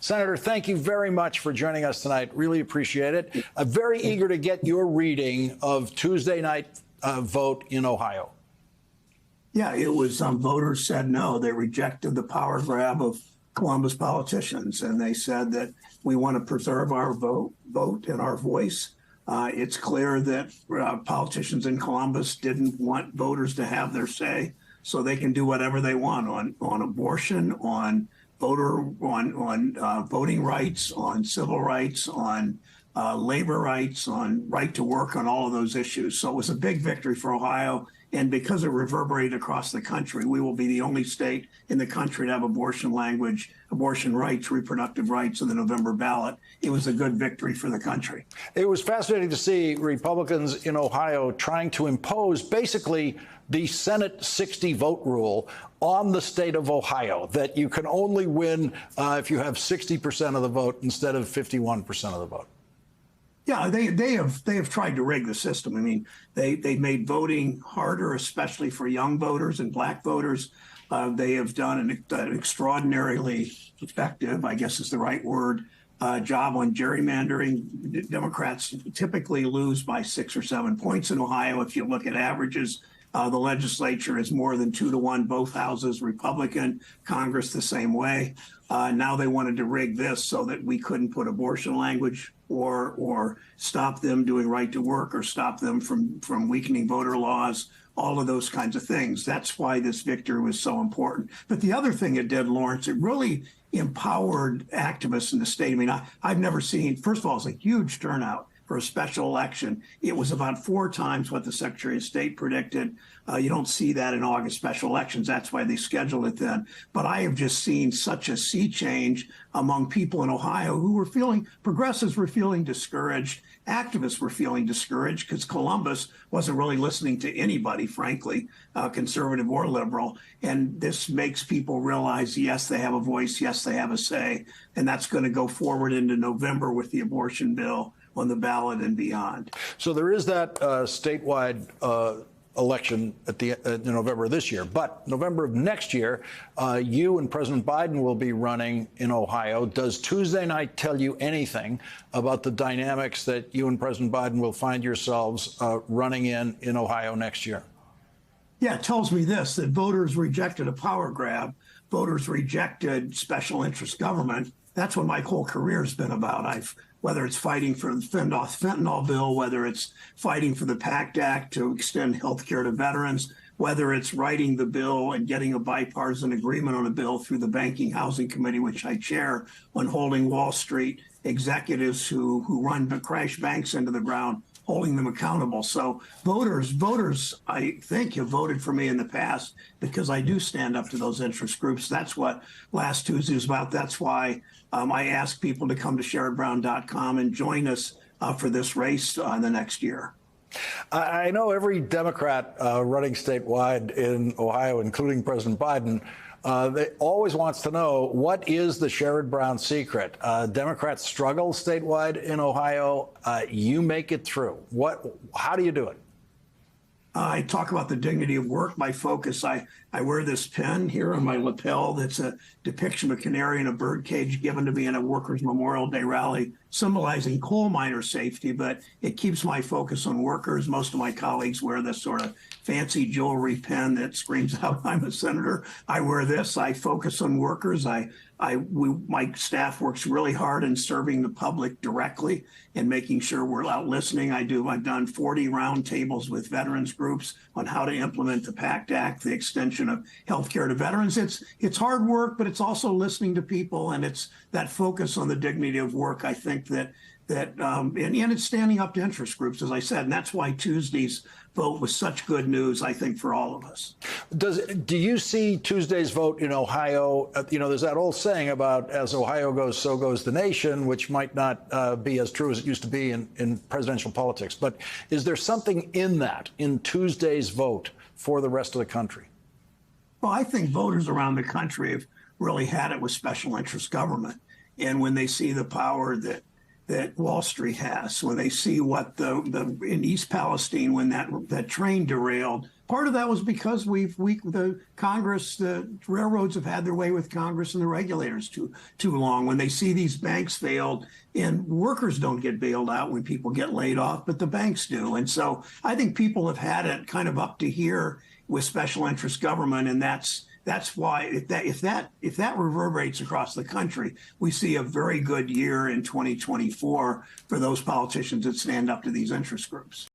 Senator, thank you very much for joining us tonight. Really appreciate it. Very eager to get your reading of Tuesday night vote in Ohio. Yeah, it was voters said no. They rejected the power grab of Columbus politicians, and they said that we want to preserve our vote and our voice. It's clear that politicians in Columbus didn't want voters to have their say, so they can do whatever they want on abortion, on voting rights, on civil rights, on labor rights, on right to work, on all of those issues. So it was a big victory for Ohio. And because it reverberated across the country, we will be the only state in the country to have abortion language, abortion rights, reproductive rights in the November ballot. It was a good victory for the country. It was fascinating to see Republicans in Ohio trying to impose basically the Senate 60 vote rule on the state of Ohio, that you can only win if you have 60% of the vote instead of 51% of the vote. Yeah, they have tried to rig the system. I mean, they made voting harder, especially for young voters and black voters. They have done an extraordinarily effective, I guess is the right word, job on gerrymandering. Democrats typically lose by 6 or 7 points in Ohio. If you look at averages, the legislature is more than 2-1, both houses Republican, Congress the same way. Now they wanted to rig this so that we couldn't put abortion language or stop them doing right to work or stop them from weakening voter laws, all of those kinds of things. That's why this victory was so important. But the other thing it did, Lawrence, it really empowered activists in the state. I mean, I've never seen, first of all, it's a huge turnout for a special election. It was about 4 times what the Secretary of State predicted. You don't see that in August special elections. That's why they scheduled it then. But I have just seen such a sea change among people in Ohio who were progressives were feeling discouraged. Activists were feeling discouraged because Columbus wasn't really listening to anybody, frankly, conservative or liberal. And this makes people realize, yes, they have a voice. Yes, they have a say. And that's going to go forward into November with the abortion bill on the ballot and beyond. So there is that statewide election at the in November of this year, but November of next year, you and President Biden will be running in Ohio. Does Tuesday night tell you anything about the dynamics that you and President Biden will find yourselves running in Ohio next year? Yeah, it tells me this, that voters rejected a power grab. Voters rejected special interest government. That's what my whole career has been about. Whether it's fighting for the fentanyl bill, whether it's fighting for the PACT Act to extend health care to veterans, whether it's writing the bill and getting a bipartisan agreement on a bill through the Banking Housing Committee, which I chair, on holding Wall Street executives who run the crash banks into the ground, holding them accountable. So voters, I think, have voted for me in the past because I do stand up to those interest groups. That's what last Tuesday was about. That's why I ask people to come to SherrodBrown.com and join us for this race the next year. I know every Democrat running statewide in Ohio, including President Biden, they always wants to know, what is the Sherrod Brown secret? Democrats struggle statewide in Ohio. You make it through. How do you do it? I talk about the dignity of work. My focus, I wear this pin here on my lapel that's a depiction of a canary in a bird cage given to me in a Workers' Memorial Day rally symbolizing coal miner safety, but it keeps my focus on workers. Most of my colleagues wear this sort of fancy jewelry pin that screams out, I'm a senator. I wear this. I focus on workers. My staff works really hard in serving the public directly and making sure we're out listening. I've done 40 roundtables with veterans groups on how to implement the PACT Act, the extension of health care to veterans. It's hard work, but it's also listening to people, and it's that focus on the dignity of work. I think and it's standing up to interest groups, as I said, and that's why Tuesday's vote was such good news, I think, for all of us. Do you see Tuesday's vote in Ohio? There's that old saying about as Ohio goes, so goes the nation, which might not be as true as it used to be in presidential politics. But is there something in Tuesday's vote for the rest of the country? Well, I think voters around the country have really had it with special interest government. And when they see the power that Wall Street has, when they see what in East Palestine, when that train derailed, part of that was because the Congress, the railroads have had their way with Congress and the regulators too long. When they see these banks failed, and workers don't get bailed out when people get laid off, but the banks do. And so I think people have had it kind of up to here with special interest government, and that's why if that reverberates across the country, we see a very good year in 2024 for those politicians that stand up to these interest groups.